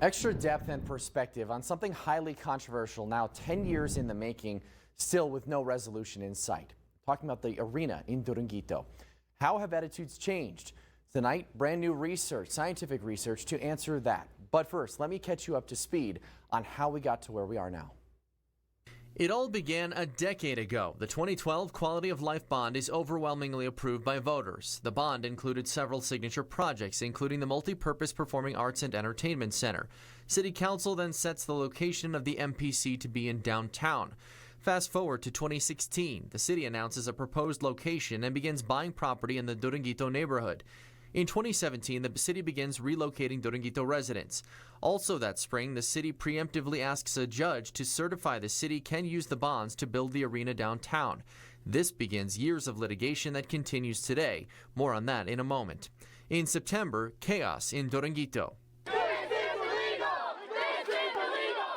Extra depth and perspective on something highly controversial now 10 years in the making, still with no resolution in sight. Talking about the arena in Duranguito. How have attitudes changed? Tonight, brand new research, scientific research to answer that. But first, let me catch you up to speed on how we got to where we are now. It all began a decade ago. The 2012 Quality of Life Bond is overwhelmingly approved by voters. The bond included several signature projects, including the Multi-Purpose Performing Arts and Entertainment Center. City Council then sets the location of the MPC to be in downtown. Fast forward to 2016, the city announces a proposed location and begins buying property in the Duranguito neighborhood. In 2017, the city begins relocating Duranguito residents. Also that spring, the city preemptively asks a judge to certify the city can use the bonds to build the arena downtown. This begins years of litigation that continues today. More on that in a moment. In September, chaos in Duranguito.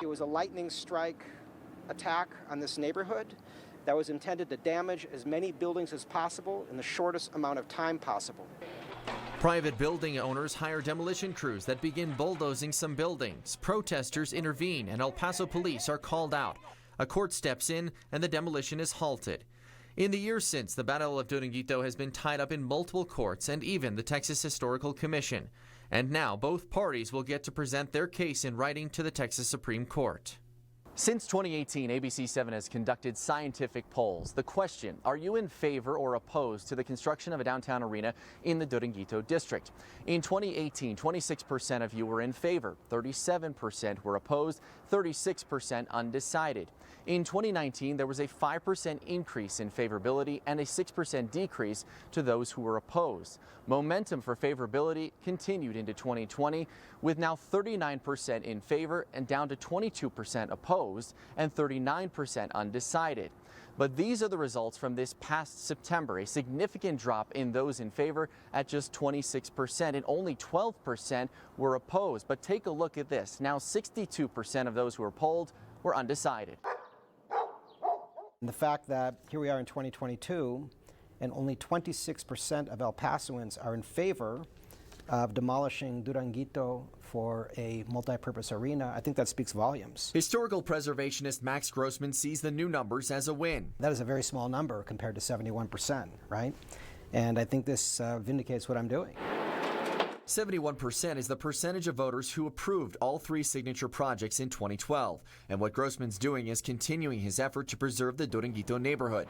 It was a lightning strike attack on this neighborhood that was intended to damage as many buildings as possible in the shortest amount of time possible. Private building owners hire demolition crews that begin bulldozing some buildings. Protesters intervene and El Paso police are called out. A court steps in and the demolition is halted. In the years since, the Battle of Duranguito has been tied up in multiple courts and even the Texas Historical Commission. And now both parties will get to present their case in writing to the Texas Supreme Court. Since 2018, ABC7 has conducted scientific polls. The question, are you in favor or opposed to the construction of a downtown arena in the Duranguito district? In 2018, 26% of you were in favor, 37% were opposed, 36% undecided. In 2019, there was a 5% increase in favorability and a 6% decrease to those who were opposed. Momentum for favorability continued into 2020, with now 39% in favor and down to 22% opposed and 39% undecided. But these are the results from this past September, a significant drop in those in favor at just 26%, and only 12% were opposed. But take a look at this. Now 62% of those who were polled were undecided. And the fact that here we are in 2022 and only 26% of El Pasoans are in favor of demolishing Duranguito for a multi-purpose arena, I think that speaks volumes. Historical preservationist Max Grossman sees the new numbers as a win. That is a very small number compared to 71%, right? And I think this vindicates what I'm doing. 71% is the percentage of voters who approved all three signature projects in 2012. And what Grossman's doing is continuing his effort to preserve the Duranguito neighborhood.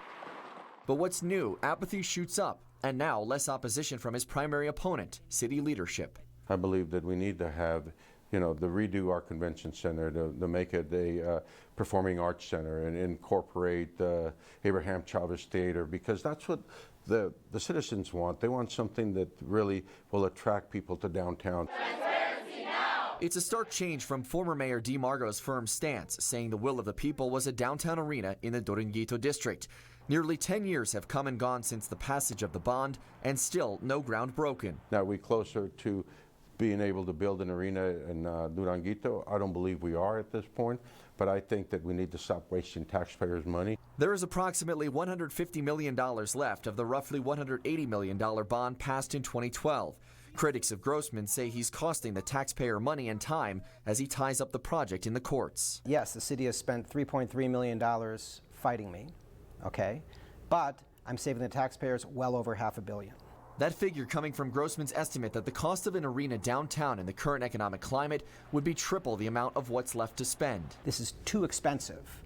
But what's new? Apathy shoots up, and now less opposition from his primary opponent, city leadership. I believe that we need to have, to redo our convention center, to make it a performing arts center and incorporate Abraham Chavez Theater, because that's what the citizens want. They want something that really will attract people to downtown. It's a stark change from former Mayor DeMargo's firm stance, saying the will of the people was a downtown arena in the Duranguito district. Nearly 10 years have come and gone since the passage of the bond, and still no ground broken. Now, are we closer to being able to build an arena in Duranguito? I don't believe we are at this point, but I think that we need to stop wasting taxpayers' money. There is approximately $150 million left of the roughly $180 million bond passed in 2012. Critics of Grossman say he's costing the taxpayer money and time as he ties up the project in the courts. Yes, the city has spent $3.3 million fighting me, okay? But I'm saving the taxpayers well over $500 million. That figure coming from Grossman's estimate that the cost of an arena downtown in the current economic climate would be triple the amount of what's left to spend. This is too expensive.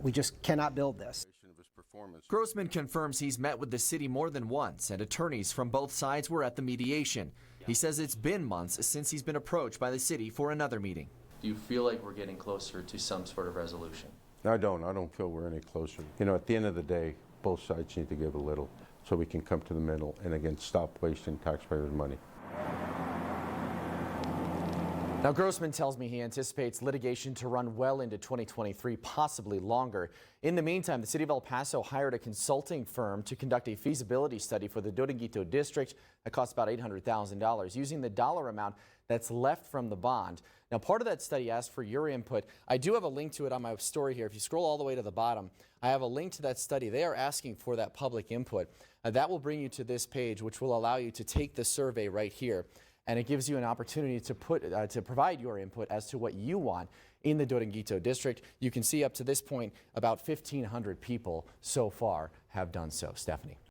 We just cannot build this. Grossman confirms he's met with the city more than once, and attorneys from both sides were at the mediation. He says it's been months since he's been approached by the city for another meeting. Do you feel like we're getting closer to some sort of resolution? I don't feel we're any closer. At the end of the day, both sides need to give a little so we can come to the middle and again stop wasting taxpayers' money. Now, Grossman tells me he anticipates litigation to run well into 2023, possibly longer. In the meantime, the city of El Paso hired a consulting firm to conduct a feasibility study for the Duranguito district that cost about $800,000, using the dollar amount that's left from the bond. Now, part of that study asked for your input. I do have a link to it on my story here. If you scroll all the way to the bottom, I have a link to that study. They are asking for that public input. That will bring you to this page, which will allow you to take the survey right here. and it gives you an opportunity to provide your input as to what you want in the Duranguito district. You can see up to this point, about 1,500 people so far have done so. Stephanie.